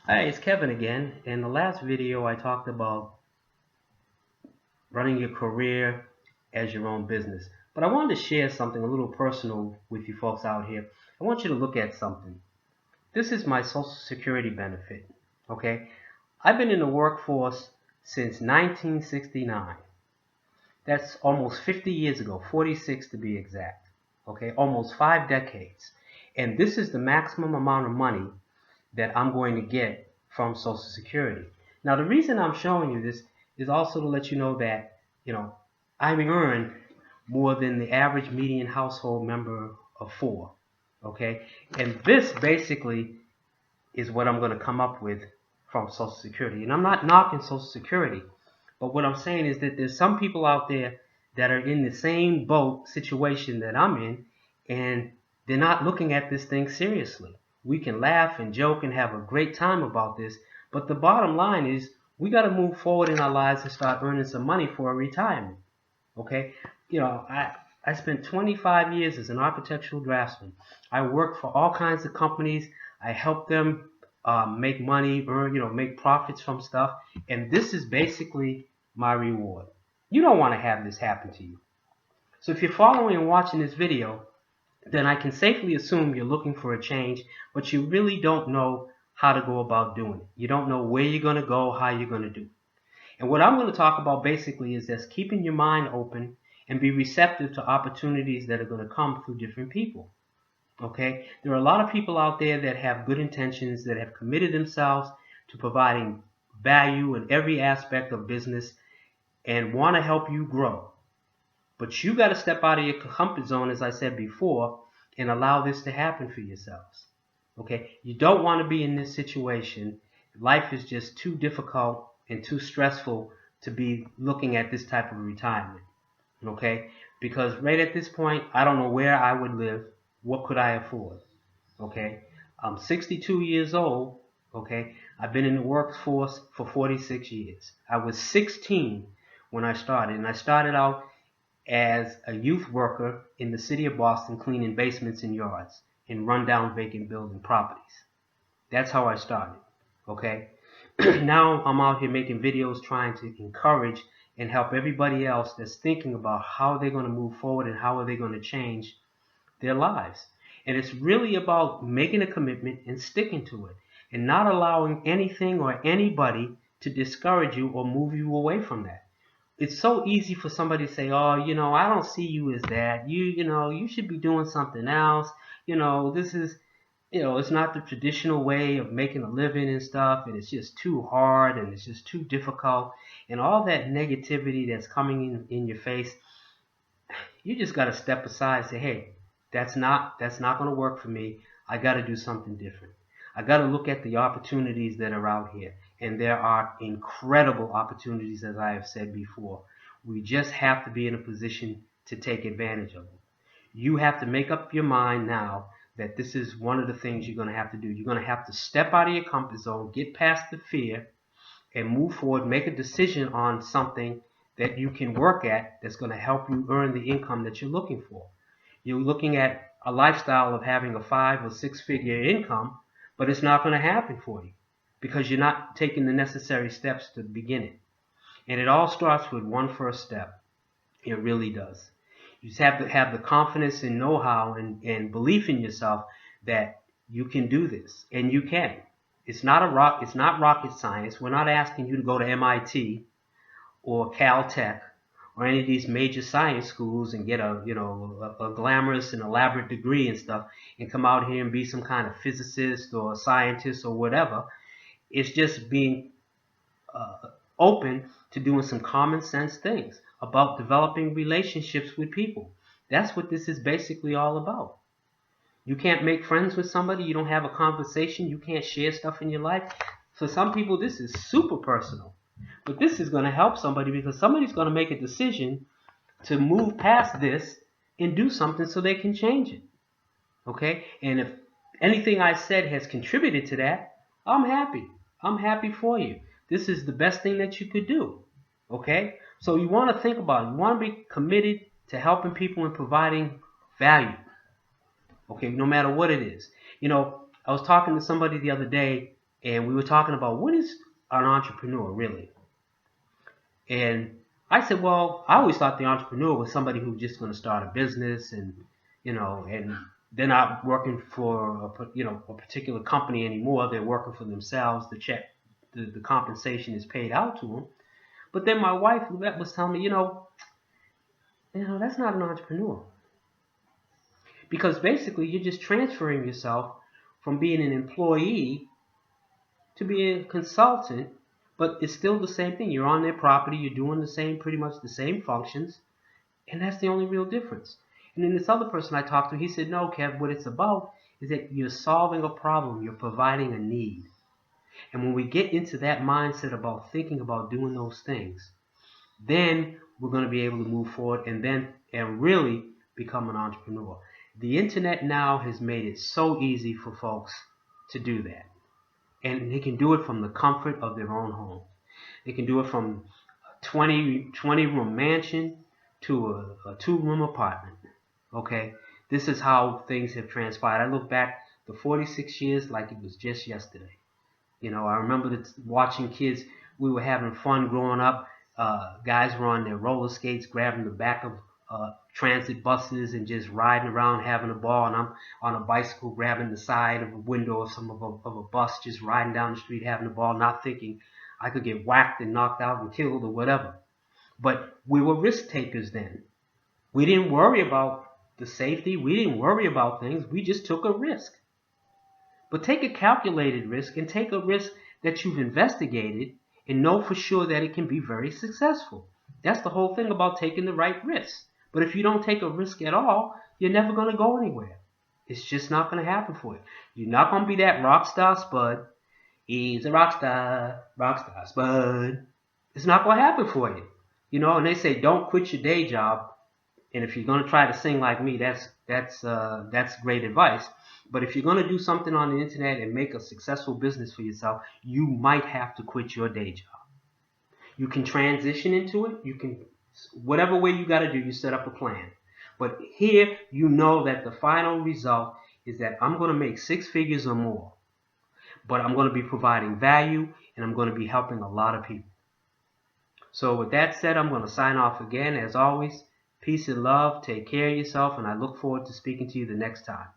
Hi, it's Kevin again. In the last video, I talked about running your career as your own business. But I wanted to share something a little personal with you folks out here. I want you to look at something. This is my Social Security benefit. Okay? I've been in the workforce since 1969. That's almost 50 years ago, 46 to be exact. Okay? Almost 5 decades. And this is the maximum amount of money that I'm going to get from Social Security. Now, the reason I'm showing you this is also to let you know that, I earn more than the average median household member of four. Okay? And this basically is what I'm going to come up with from Social Security. And I'm not knocking Social Security, but what I'm saying is that there's some people out there that are in the same boat situation that I'm in, and they're not looking at this thing seriously. We can laugh and joke and have a great time about this, but the bottom line is we got to move forward in our lives and start earning some money for a retirement. Okay, I spent 25 years as an architectural draftsman. I worked for all kinds of companies. I helped them make money, earn, make profits from stuff. And this is basically my reward. You don't want to have this happen to you. So if you're following and watching this video, then I can safely assume you're looking for a change, but you really don't know how to go about doing it. You don't know where you're going to go, how you're going to do it. And what I'm going to talk about basically is just keeping your mind open and be receptive to opportunities that are going to come through different people. Okay? There are a lot of people out there that have good intentions, that have committed themselves to providing value in every aspect of business and want to help you grow. But you got to step out of your comfort zone, as I said before, and allow this to happen for yourselves. Okay? You don't want to be in this situation. Life is just too difficult and too stressful to be looking at this type of retirement. Okay? Because right at this point, I don't know where I would live. What could I afford? Okay? I'm 62 years old. Okay? I've been in the workforce for 46 years. I was 16 when I started, and I started out as a youth worker in the city of Boston cleaning basements and yards in rundown vacant building properties. That's how I started. Okay? Now I'm out here making videos trying to encourage and help everybody else that's thinking about how they're going to move forward and how are they going to change their lives. And it's really about making a commitment and sticking to it and not allowing anything or anybody to discourage you or move you away from that. It's so easy for somebody to say, "Oh, I don't see you as that. You should be doing something else. This is, it's not the traditional way of making a living and stuff, and it's just too hard and it's just too difficult." And all that negativity that's coming in your face, you just got to step aside and say, "Hey, that's not going to work for me. I got to do something different. I got to look at the opportunities that are out here." And there are incredible opportunities, as I have said before. We just have to be in a position to take advantage of them. You have to make up your mind now that this is one of the things you're going to have to do. You're going to have to step out of your comfort zone, get past the fear, and move forward, make a decision on something that you can work at that's going to help you earn the income that you're looking for. You're looking at a lifestyle of having a 5 or 6 figure income, but it's not going to happen for you because you're not taking the necessary steps to begin it. And it all starts with one first step. It really does. You just have to have the confidence and know-how and belief in yourself that you can do this, and you can. It's not rocket science. We're not asking you to go to MIT or Caltech or any of these major science schools and get a glamorous and elaborate degree and stuff and come out here and be some kind of physicist or scientist or whatever. It's just being open to doing some common sense things about developing relationships with people. That's what this is basically all about. You can't make friends with somebody, you don't have a conversation, you can't share stuff in your life. For some people, this is super personal. But this is going to help somebody because somebody's going to make a decision to move past this and do something so they can change it. Okay? And if anything I said has contributed to that, I'm happy. I'm happy for you. This is the best thing that you could do. Okay? So you want to think about it. You want to be committed to helping people and providing value. Okay, no matter what it is. I was talking to somebody the other day, and we were talking about what is an entrepreneur really. And I said, well, I always thought the entrepreneur was somebody who's just going to start a business and they're not working for a particular company anymore. They're working for themselves. The compensation is paid out to them. But then my wife was telling me, that's not an entrepreneur, because basically you're just transferring yourself from being an employee to being a consultant, but it's still the same thing. You're on their property, you're doing pretty much the same functions, and that's the only real difference. And then this other person I talked to, he said, no, Kev, what it's about is that you're solving a problem, you're providing a need. And when we get into that mindset about thinking about doing those things, then we're going to be able to move forward and really become an entrepreneur. The internet now has made it so easy for folks to do that. And they can do it from the comfort of their own home. They can do it from a 20-room mansion to a 2-room apartment. Okay? This is how things have transpired. I look back the 46 years like it was just yesterday. I remember watching kids. We were having fun growing up. Guys were on their roller skates, grabbing the back of transit buses and just riding around having a ball. And I'm on a bicycle grabbing the side of a window of a bus, just riding down the street having a ball, not thinking I could get whacked and knocked out and killed or whatever. But we were risk takers then. We didn't worry about the safety. We didn't worry about things. We just took a risk. But take a calculated risk and take a risk that you've investigated and know for sure that it can be very successful. That's the whole thing about taking the right risk. But if you don't take a risk at all, you're never going to go anywhere. It's just not going to happen for you. You're not going to be that rock star Spud. He's a rock star Spud. It's not going to happen for you. And they say don't quit your day job. And if you're going to try to sing like me, that's great advice. But if you're going to do something on the internet and make a successful business for yourself, you might have to quit your day job. You can transition into it. You can, whatever way you got to do, you set up a plan. But here, you know that the final result is that I'm going to make 6 figures or more. But I'm going to be providing value and I'm going to be helping a lot of people. So with that said, I'm going to sign off again. As always, peace and love. Take care of yourself, and I look forward to speaking to you the next time.